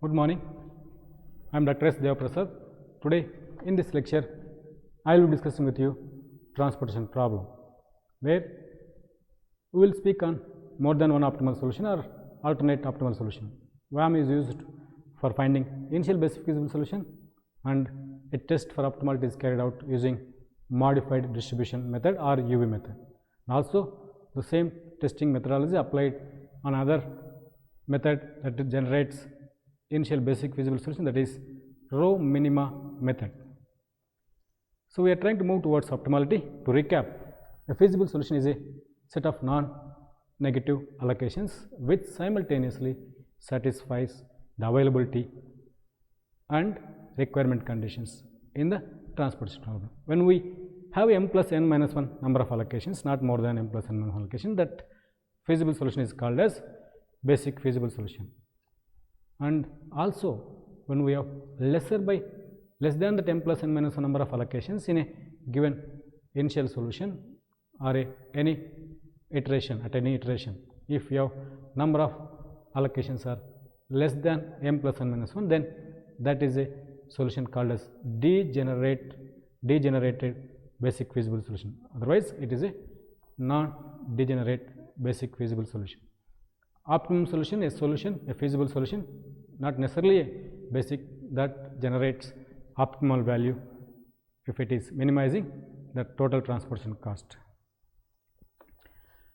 Good morning. I am Dr. S. Devaprasad. Today in this lecture I will be discussing with you transportation problem, where we will speak on more than one optimal solution or alternate optimal solution. WAM is used for finding initial basic feasible solution, and a test for optimality is carried out using modified distribution method or UV method. Also the same testing methodology applied on other method that generates initial basic feasible solution, that is rho minima method. So we are trying to move towards optimality. To recap, a feasible solution is a set of non-negative allocations which simultaneously satisfies the availability and requirement conditions in the transportation problem. When we have m plus n minus 1 number of allocations, not more than m plus n minus 1 allocation, that feasible solution is called as basic feasible solution. And also when we have less than the m plus n minus 1 number of allocations in a given initial solution or any iteration, if you have number of allocations are less than m plus n minus 1, then that is a solution called as degenerated basic feasible solution. Otherwise it is a non-degenerate basic feasible solution. Optimum solution, a feasible solution, not necessarily a basic, that generates optimal value if it is minimizing the total transportation cost.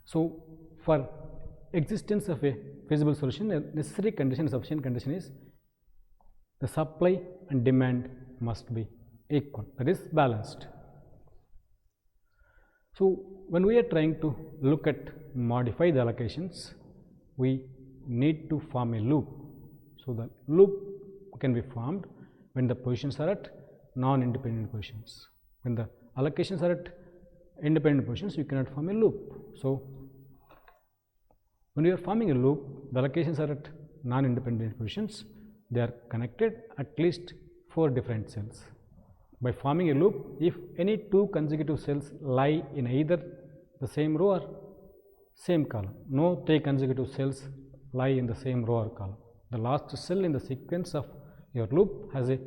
So for existence of a feasible solution, a necessary condition, sufficient condition is the supply and demand must be equal, that is balanced. So when we are trying to look at modify the allocations, we need to form a loop. So the loop can be formed when the positions are at non-independent positions. When the allocations are at independent positions, you cannot form a loop. So when you are forming a loop, the allocations are at non-independent positions, they are connected at least 4 different cells. By forming a loop, if any 2 consecutive cells lie in either the same row or same column, no 3 consecutive cells lie in the same row or column. The last cell in the sequence of your loop has a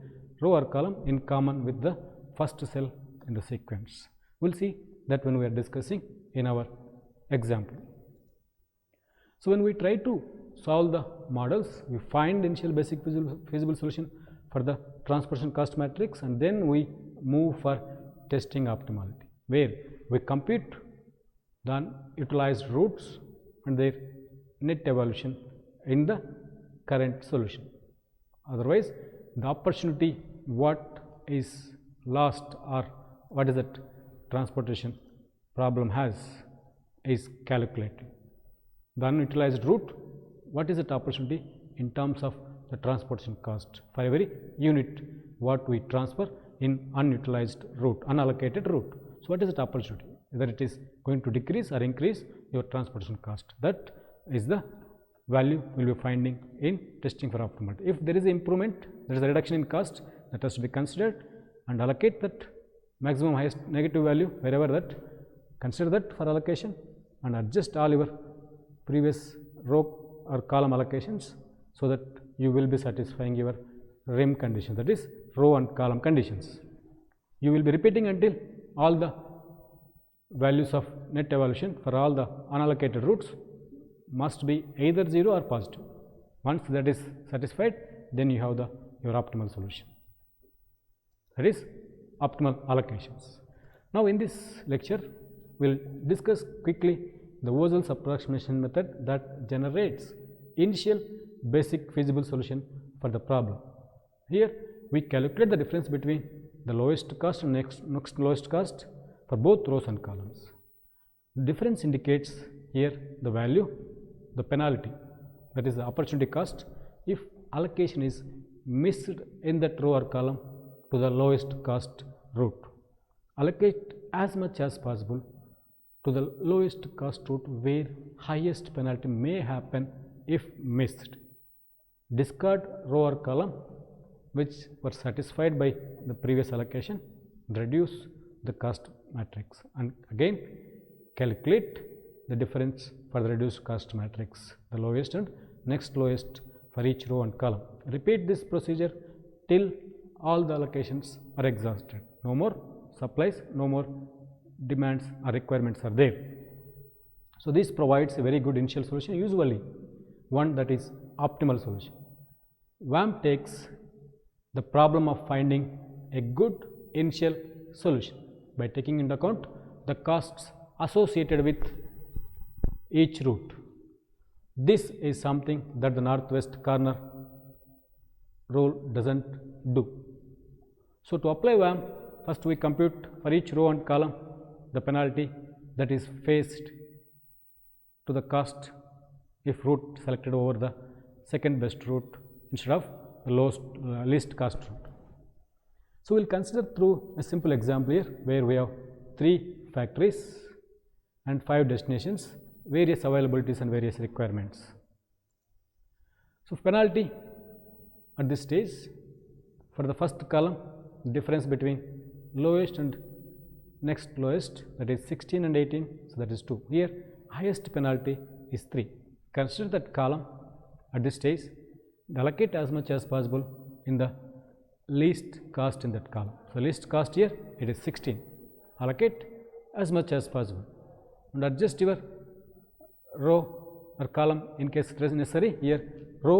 row or column in common with the first cell in the sequence. We will see that when we are discussing in our example. So when we try to solve the models, we find initial basic feasible solution for the transportation cost matrix, and then we move for testing optimality, where we compute the utilized routes and their net evolution in the current solution. Otherwise the opportunity what is lost or what is that transportation problem has is calculated. The unutilized route, what is that opportunity in terms of the transportation cost for every unit what we transfer in unutilized route, unallocated route. So what is that opportunity, whether it is going to decrease or increase your transportation cost, that is the value we will be finding in testing for optimality. If there is an improvement, there is a reduction in cost, that has to be considered, and allocate that maximum highest negative value wherever that, consider that for allocation, and adjust all your previous row or column allocations so that you will be satisfying your RIM condition, that is row and column conditions. You will be repeating until all the values of net evolution for all the unallocated routes must be either 0 or positive. Once that is satisfied, then you have your optimal solution, that is optimal allocations. Now in this lecture we will discuss quickly the Vogel's approximation method that generates initial basic feasible solution for the problem. Here we calculate the difference between the lowest cost and next lowest cost for both rows and columns. The difference indicates here the value, the penalty, that is the opportunity cost, if allocation is missed in that row or column to the lowest cost route. Allocate as much as possible to the lowest cost route where highest penalty may happen if missed. Discard row or column which were satisfied by the previous allocation, reduce the cost matrix, and again calculate the difference for the reduced cost matrix, the lowest and next lowest for each row and column. Repeat this procedure till all the allocations are exhausted. No more supplies, no more demands or requirements are there. So this provides a very good initial solution, usually one that is optimal solution. WAMP takes the problem of finding a good initial solution by taking into account the costs associated with each route. This is something that the northwest corner rule doesn't do. So to apply WAMP, first we compute for each row and column the penalty that is faced to the cost if route selected over the second best route instead of the least cost route. So we will consider through a simple example here where we have 3 factories and 5 destinations, various availabilities and various requirements. So penalty at this stage, for the first column, difference between lowest and next lowest, that is 16 and 18, so that is 2. Here highest penalty is 3. Consider that column at this stage, allocate as much as possible in the least cost in that column. So least cost here it is 16. Allocate as much as possible and adjust your row or column in case it is necessary. Here row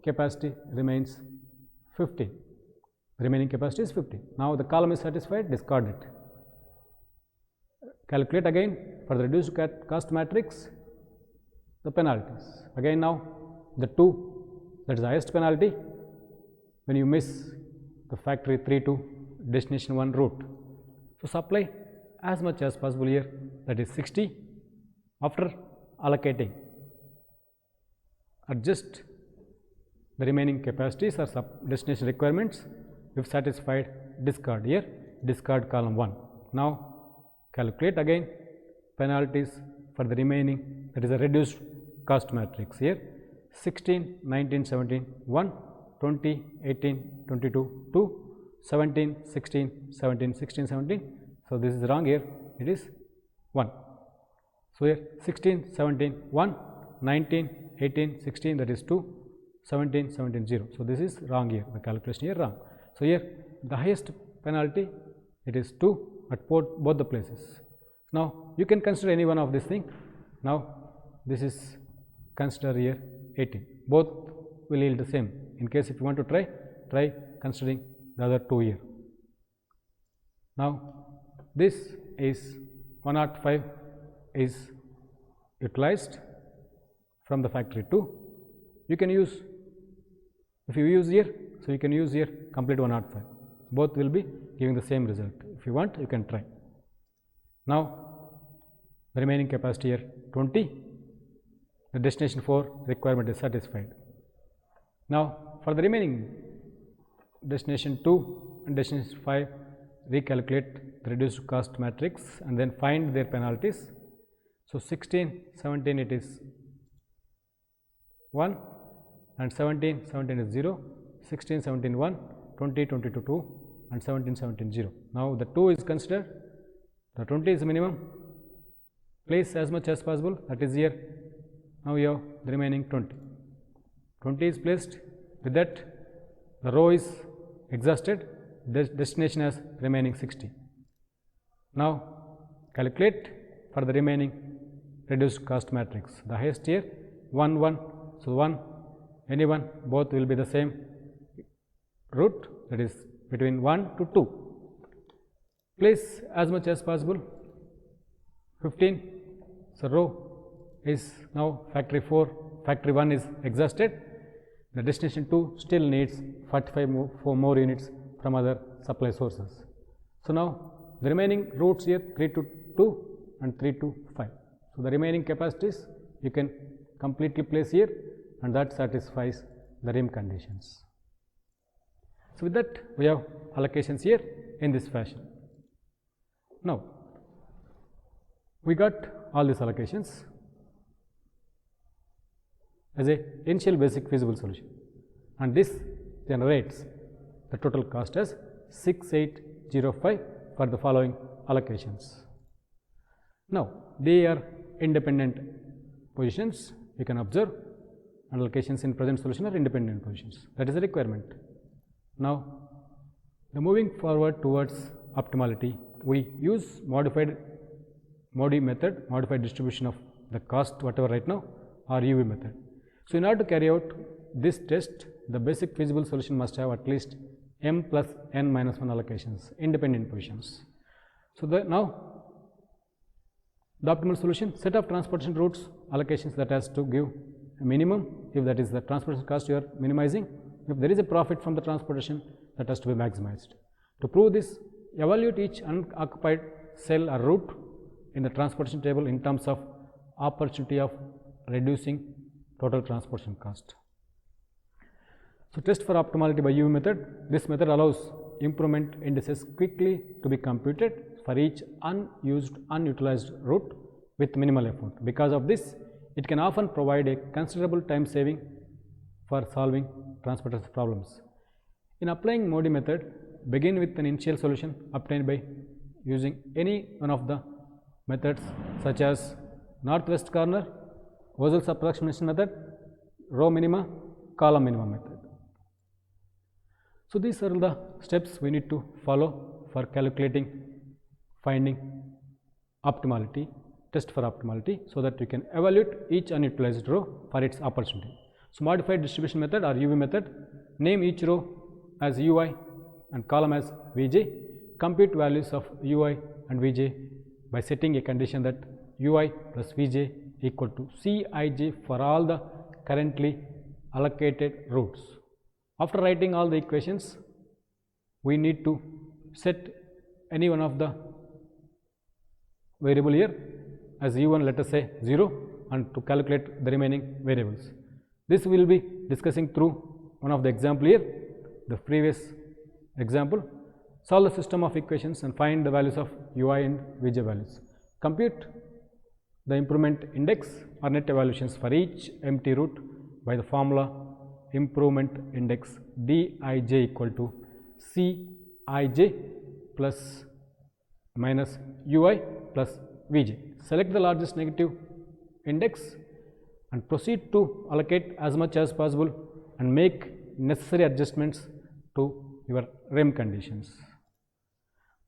capacity remains 15. Remaining capacity is 15. Now the column is satisfied, discard it. Calculate again for the reduced cost matrix the penalties. Again now the 2, that is the highest penalty when you miss the factory 3 to destination 1 route. So supply as much as possible here, that is 60. After allocating, adjust the remaining capacities or destination requirements. If satisfied, discard here, discard column 1. Now calculate again penalties for the remaining, that is a reduced cost matrix here, 16, 19, 17, 1, 20, 18, 22, 2, 17, 16, 17, 16, 17. So this is wrong here, it is 1. So here 16, 17, 1, 19, 18, 16, that is 2, 17, 17, 0. So this is wrong here, the calculation here wrong. So here the highest penalty it is 2 at both the places. Now you can consider any one of this thing. Now this is consider here 18. Both will yield the same. In case if you want to try considering the other 2 here. Now this is 105 is utilized from the factory 2. You can use, if you use here, so you can use here complete 105. Both will be giving the same result. If you want, you can try. Now the remaining capacity here 20. The destination 4 requirement is satisfied. Now for the remaining destination 2 and destination 5, recalculate the reduced cost matrix and then find their penalties. So 16, 17 it is 1 and 17, 17 is 0, 16, 17, 1, 20, 22, 2 and 17, 17, 0. Now the 2 is considered, the 20 is minimum, place as much as possible, that is here. Now we have the remaining 20. 20 is placed, with that the row is exhausted, destination has remaining 60. Now calculate for the remaining reduced cost matrix. The highest here 1, 1, so 1, any one, both will be the same route, that is between 1 to 2. Place as much as possible 15. So row is now factory 4, factory 1 is exhausted. The destination 2 still needs 45 more units from other supply sources. So now the remaining routes here 3 to 2 and 3 to 5. So the remaining capacities you can completely place here and that satisfies the rim conditions. So with that we have allocations here in this fashion. Now we got all these allocations as a initial basic feasible solution and this generates the total cost as 6805 for the following allocations. Now they are independent positions you can observe and allocations in present solution are independent positions. That is the requirement. Now, the moving forward towards optimality, we use modified MODI method, modified distribution of the cost whatever right now, or UV method. So, in order to carry out this test, the basic feasible solution must have at least m plus n minus 1 allocations, independent positions. So, now the optimal solution, set of transportation routes allocations that has to give a minimum, if that is the transportation cost you are minimizing. If there is a profit from the transportation, that has to be maximized. To prove this, evaluate each unoccupied cell or route in the transportation table in terms of opportunity of reducing total transportation cost. So, test for optimality by UV method. This method allows improvement indices quickly to be computed for each unutilized route with minimal effort. Because of this, it can often provide a considerable time saving for solving transportation problems. In applying MODI method, begin with an initial solution obtained by using any one of the methods such as northwest corner, Vogel's approximation method, row minima, column minima method. So, these are the steps we need to follow for calculating, finding optimality, test for optimality, so that we can evaluate each unutilized row for its opportunity. So, modified distribution method or UV method, name each row as UI and column as Vj, compute values of UI and Vj by setting a condition that UI plus Vj equal to Cij for all the currently allocated routes. After writing all the equations, we need to set any one of the variable here as u1, let us say 0, and to calculate the remaining variables. This we will be discussing through one of the example here, the previous example. Solve the system of equations and find the values of ui and vj values. Compute the improvement index or net evaluations for each empty route by the formula improvement index dij equal to Cij plus minus ui plus vj. Select the largest negative index and proceed to allocate as much as possible and make necessary adjustments to your REM conditions.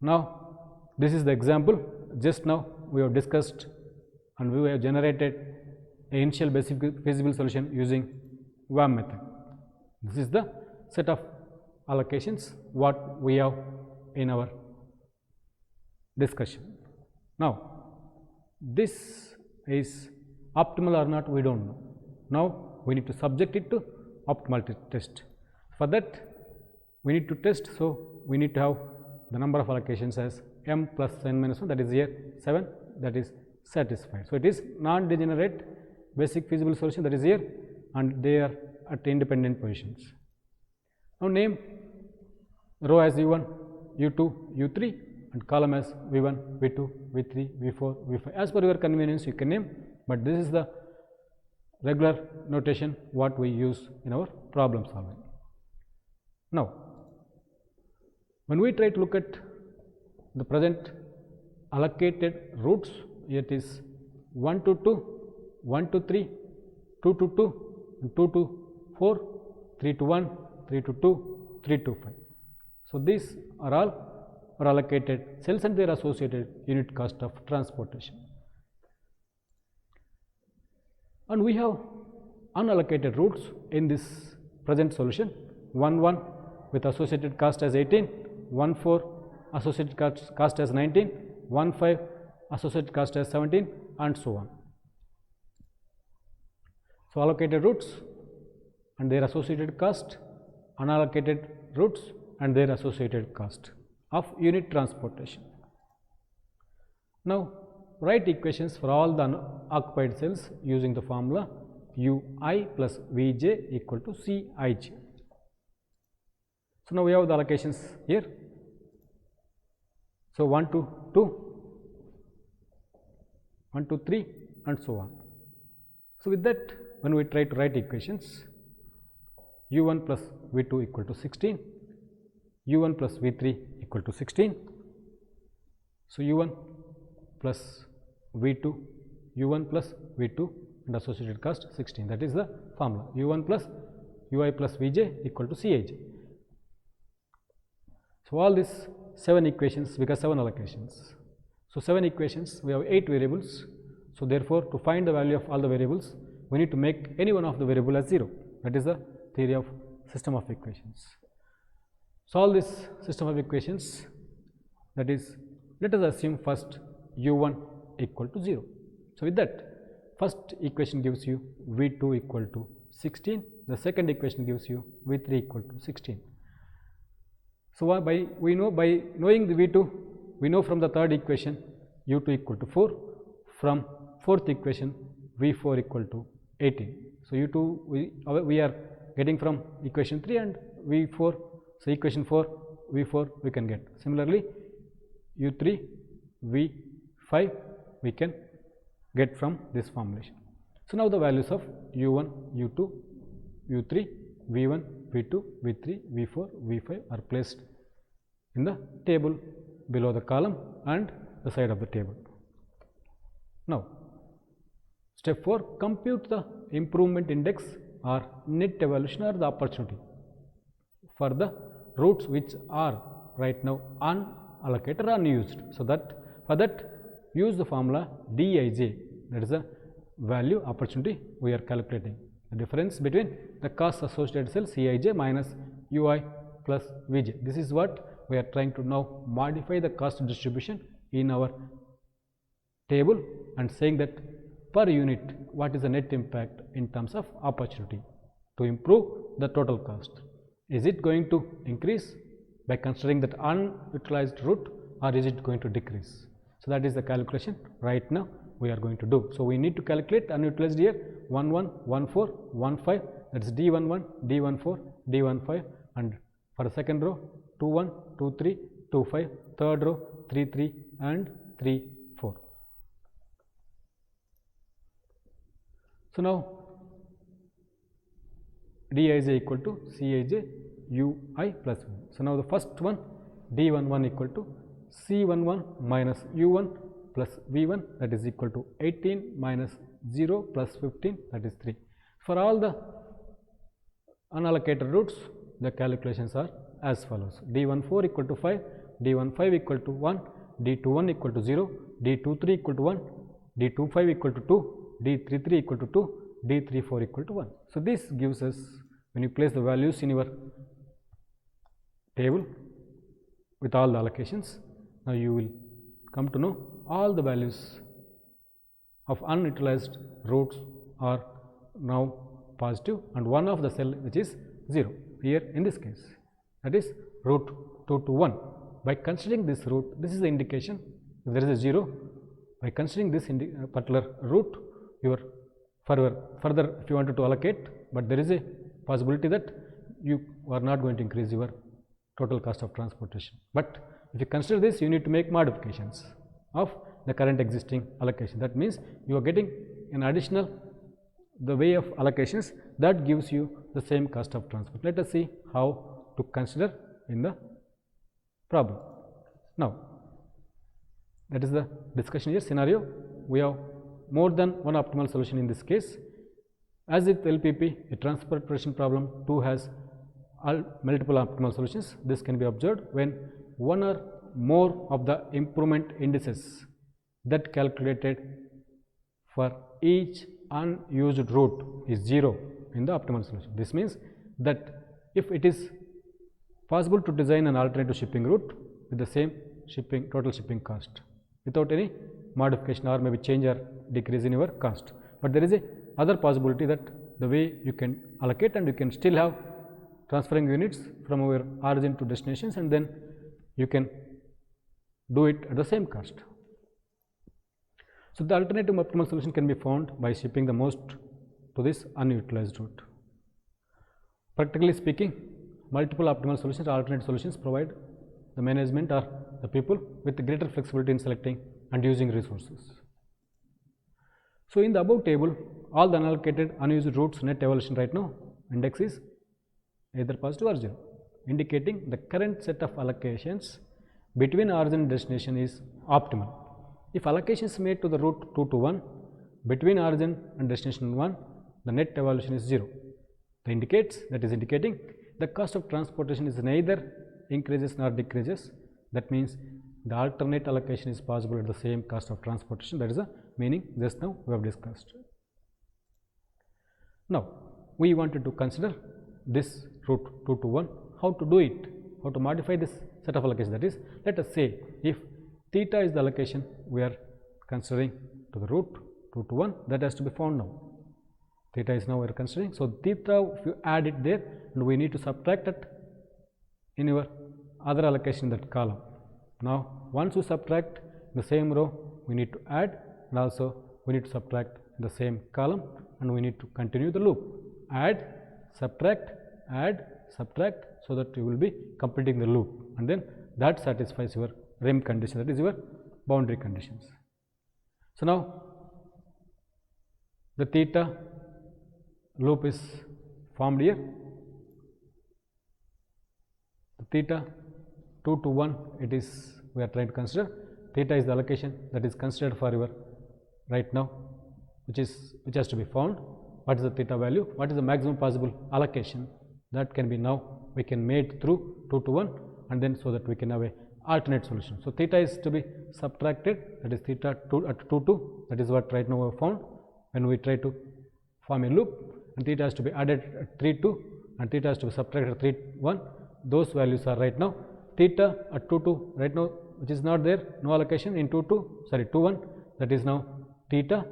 Now, this is the example. Just now we have discussed and we have generated an initial basic feasible solution using WAM method. This is the set of allocations what we have in our discussion. Now, this is optimal or not, we don't know. Now, we need to subject it to optimality test. For that, we need to test, so we need to have the number of allocations as m plus n minus 1, that is here 7, that is satisfied. So, it is non-degenerate basic feasible solution, that is here, and they are at independent positions. Now, name row as u1, u2, u3 and column as v1, v2, v3, v4, v5. As per your convenience you can name, but this is the regular notation what we use in our problem solving. Now, when we try to look at the present allocated routes, it is 1 to 2, 1 to 3, 2 to 2, 2 to 4, 3 to 1, 3 to 2, 3 to 5. So, these are all allocated cells and their associated unit cost of transportation. And we have unallocated routes in this present solution, 1 1 with associated cost as 18, 1 4 associated cost as 19, 1 5 associated cost as 17 and so on. So, allocated routes and their associated cost, unallocated routes and their associated cost of unit transportation. Now, write equations for all the unoccupied cells using the formula ui plus vj equal to Cij. So, now we have the allocations here. So, 1 to 2, 1 to 3 and so on. So, with that, when we try to write equations, u1 plus v2 equal to 16, u1 plus v3 equal to 16. So, u1 plus v2, u1 plus v2 and associated cost 16. That is the formula, u1 plus ui plus vj equal to Cij. So all these 7 equations, because 7 allocations. So 7 equations, we have 8 variables. So therefore, to find the value of all the variables, we need to make any one of the variable as 0. That is the theory of system of equations. Solve this system of equations. That is, let us assume first u1 equal to 0. So with that, first equation gives you v2 equal to 16. The second equation gives you v3 equal to 16. So we know by knowing the v2, we know from the third equation u2 equal to 4. From fourth equation v4 equal to 18. So u2 we are getting from equation 3 and v4. So equation 4 v4 we can get. Similarly, u3 v5 we can get from this formulation. So now the values of u1, u2, u3, v1, v2, v3, v4, v5 are placed in the table below the column and the side of the table. Now, step 4, compute the improvement index or net evaluation or the opportunity for the routes which are right now unallocated or unused. So that for that, use the formula Dij, that is the value opportunity we are calculating. The difference between the cost associated cell Cij minus ui plus vj. This is what we are trying to now modify the cost distribution in our table and saying that per unit what is the net impact in terms of opportunity to improve the total cost. Is it going to increase by considering that unutilized route, or is it going to decrease? So that is the calculation right now we are going to do. So we need to calculate unutilized here 11, 14, 15, that is D11, D14, D15, and for the second row 21, 23, 25, third row 33 and 34. So now Dij equal to Cij ui plus 1. So now the first one D11 equal to C11 minus u1 plus v1, that is equal to 18 minus 0 plus 15, that is 3. For all the unallocated routes, the calculations are as follows: D14 equal to 5, D15 equal to 1, D21 equal to 0, D23 equal to 1, D25 equal to 2, D33 equal to 2, D34 equal to 1. So this gives us, when you place the values in your table with all the allocations, now you will come to know all the values of unutilized routes are now positive and one of the cell which is 0 here in this case, that is route 2 to 1. By considering this route, this is the indication if there is a 0. By considering this particular route, your further if you wanted to allocate, but there is a possibility that you are not going to increase your total cost of transportation. But if you consider this, you need to make modifications of the current existing allocation. That means you are getting an additional the way of allocations that gives you the same cost of transport. Let us see how to consider in the problem. Now, that is the discussion here scenario. We have more than one optimal solution in this case. As with LPP, a transportation problem 2 has multiple optimal solutions. This can be observed when one or more of the improvement indices that calculated for each unused route is 0 in the optimal solution. This means that if it is possible to design an alternative shipping route with the same total shipping cost without any modification or maybe change or decrease in your cost, but there is a other possibility that the way you can allocate and you can still have transferring units from your origin to destinations, and then you can do it at the same cost. So the alternative optimal solution can be found by shipping the most to this unutilized route. Practically speaking, multiple optimal solutions or alternate solutions provide the management or the people with greater flexibility in selecting and using resources. So in the above table, all the unallocated unused routes net evaluation right now index is either positive or 0, indicating the current set of allocations between origin and destination is optimal. If allocations made to the route 2 to 1, between origin and destination 1, the net evaluation is 0. That is indicating the cost of transportation is neither increases nor decreases. That means the alternate allocation is possible at the same cost of transportation. That is the meaning just now we have discussed. Now, we wanted to consider this route 2 to 1, how to do it, how to modify this set of allocation. That is, let us say if theta is the allocation we are considering to the route 2 to 1, that has to be found now. Theta is now we are considering. So, theta, if you add it there, and we need to subtract it in your other allocation in that column. Now, once you subtract the same row, we need to add, and also we need to subtract in the same column, and we need to continue the loop. Add, subtract, so that you will be completing the loop, and then that satisfies your rim condition, that is your boundary conditions. So, now the theta loop is formed here. The theta 2 to 1, it is we are trying to consider. Theta is the allocation that is considered for your right now, which has to be found. What is the theta value? What is the maximum possible allocation? That can be now we can made through 2 to 1, and then so that we can have a alternate solution. So, theta is to be subtracted, that is theta 2 at 2 2, that is what right now we have found when we try to form a loop, and theta has to be added at 3 2, and theta has to be subtracted at 3 1. Those values are right now theta at 2 2 right now, which is not there, no allocation in 2 1, that is now theta,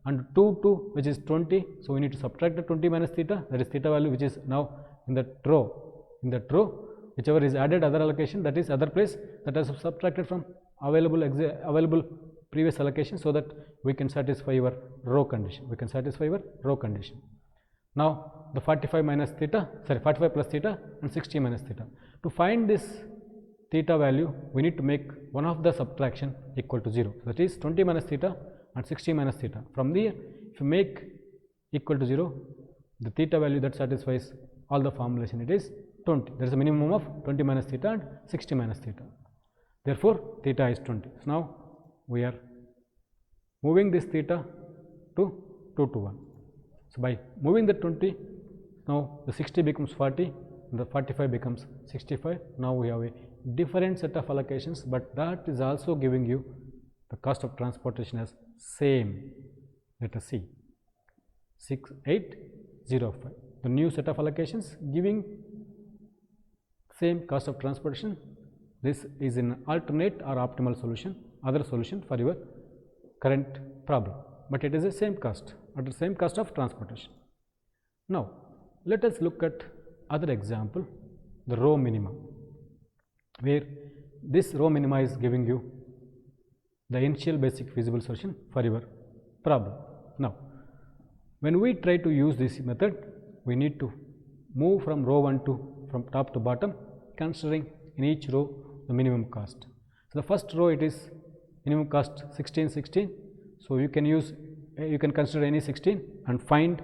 and 2 2 which is 20. So, we need to subtract the 20 minus theta, that is theta value which is now in that row. In that row, whichever is added other allocation, that is other place, that is subtracted from available previous allocation, so that we can satisfy your row condition. Now, the 45 plus theta and 60 minus theta. To find this theta value, we need to make one of the subtraction equal to 0. That is 20 minus theta and 60 minus theta. From there, if you make equal to 0, the theta value that satisfies all the formulation, it is 20. There is a minimum of 20 minus theta and 60 minus theta. Therefore, theta is 20. So, now we are moving this theta to 2 to 1. So, by moving the 20, now the 60 becomes 40 and the 45 becomes 65. Now, we have a different set of allocations, but that is also giving you the cost of transportation as same. Let us see 6805. The new set of allocations giving same cost of transportation. This is an alternate or optimal solution, other solution for your current problem, but it is the same cost at the same cost of transportation. Now, let us look at other example, the row minima, where this row minima is giving you the initial basic feasible solution for your problem. Now, when we try to use this method, we need to move from row 1 to from top to bottom, considering in each row the minimum cost. So, the first row it is minimum cost 16 16. So, you can consider any 16 and find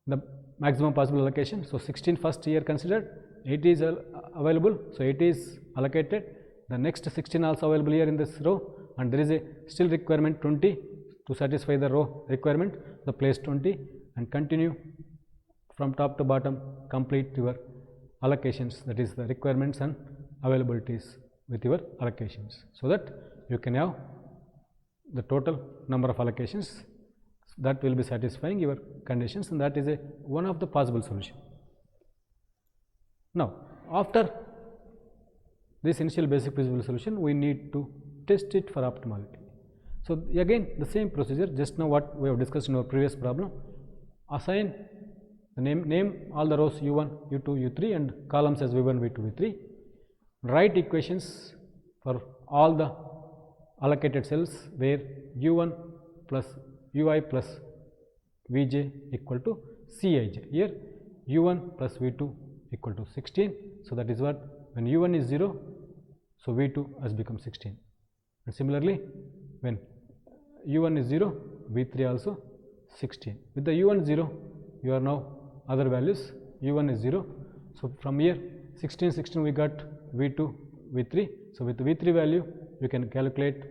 the maximum possible allocation. So, 16 first year considered, 8 is available. So, 8 is allocated, the next 16 also available here in this row, and there is a still requirement 20 to satisfy the row requirement, the place 20, and continue from top to bottom, complete your allocations, that is the requirements and availabilities with your allocations, so that you can have the total number of allocations that will be satisfying your conditions, and that is one of the possible solution. Now, after this initial basic feasible solution, we need to test it for optimality. So, again the same procedure, just now what we have discussed in our previous problem. Assign the name all the rows u1, u2, u3 and columns as v1, v2, v3. Write equations for all the allocated cells where u1 plus ui plus vj equal to cij. Here u1 plus v2 equal to 16. So, that is what when u1 is 0, so v2 has become 16, and similarly when u1 is 0, v3 also 16. With the u1 0, you are now other values, u1 is 0. So, from here 16 16 we got v2 v3. So, with v3 value you can calculate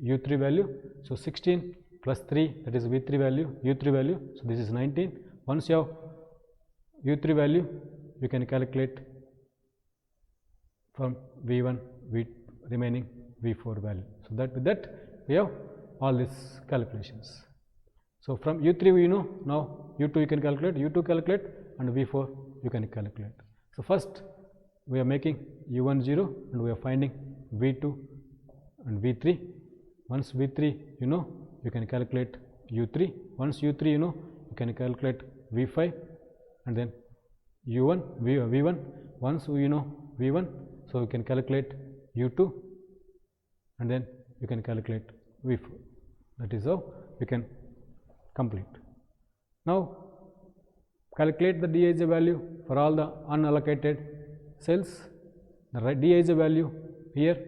u3 value. So, 16 plus 3, that is V3 value, U3 value. So this is 19. Once you have U3 value, you can calculate from V1, remaining V4 value. So that with that we have all these calculations. So from U3 we know, now U2 you can calculate, U2 calculate, and V4 you can calculate. So first we are making U1 0 and we are finding V2 and V3. Once V3 you know, you can calculate U3. Once U3 you know, you can calculate V5 and then U1, V1. Once you know V1, so you can calculate U2 and then you can calculate V4. That is how you can complete. Now calculate the Dij value for all the unallocated cells. The Dij value here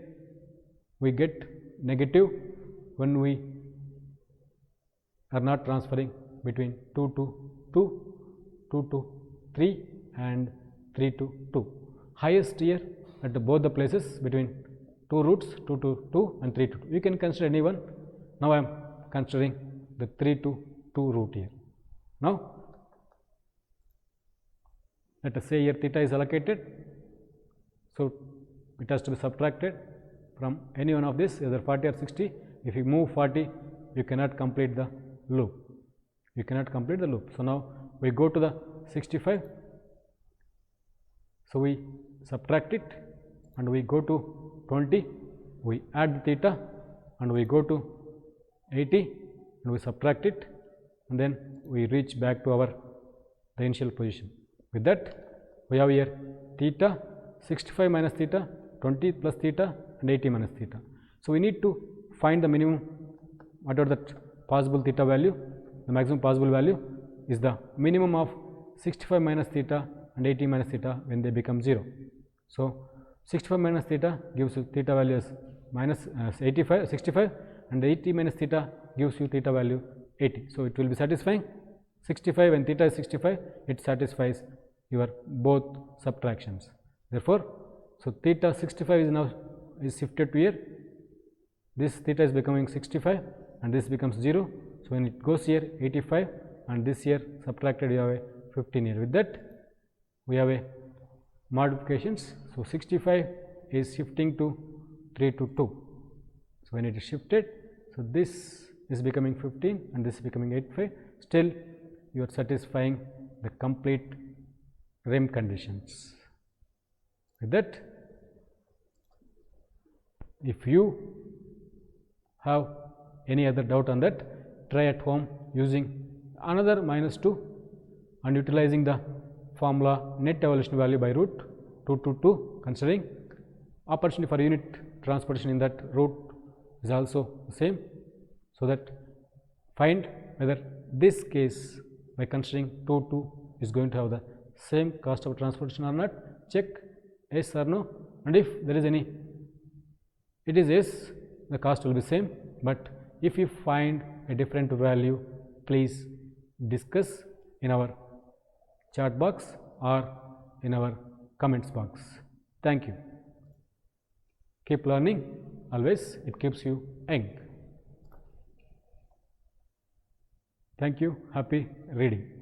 we get negative when we are not transferring between 2 to 2, 2 to 3 and 3 to 2. Highest here at both the places between two roots, 2 to 2 and 3 to 2. You can consider any one. Now I am considering the 3 to 2 root here. Now let us say here theta is allocated, so it has to be subtracted from any one of this, either 40 or 60. If you move 40, you cannot complete the loop. You cannot complete the loop. So now we go to the 65. So we subtract it and we go to 20. We add the theta and we go to 80 and we subtract it and then we reach back to the initial position. With that we have here theta, 65 minus theta, 20 plus theta and 80 minus theta. So we need to find the minimum, whatever that possible theta value, the maximum possible value is the minimum of 65 minus theta and 80 minus theta when they become 0. So 65 minus theta gives you theta value as minus 65 and 80 minus theta gives you theta value 80. So it will be satisfying 65 when theta is 65, it satisfies your both subtractions. Therefore, so theta 65 is now shifted to here. This theta is becoming 65 and this becomes 0. So when it goes here 85 and this here subtracted, you have a 15 here. With that we have a modifications. So 65 is shifting to 3 to 2. So when it is shifted, so this is becoming 15 and this is becoming 85. Still you are satisfying the complete REM conditions. With that, if you have any other doubt on that, try at home using another -2 and utilizing the formula net evolution value by root 2 to 2, considering opportunity for unit transportation in that root is also the same. So that find whether this case by considering 2 to is going to have the same cost of transportation or not. Check yes or no, and if there is any, it is yes, the cost will be same. But if you find a different value, please discuss in our chat box or in our comments box. Thank you. Keep learning always, it keeps you young. Thank you. Happy reading.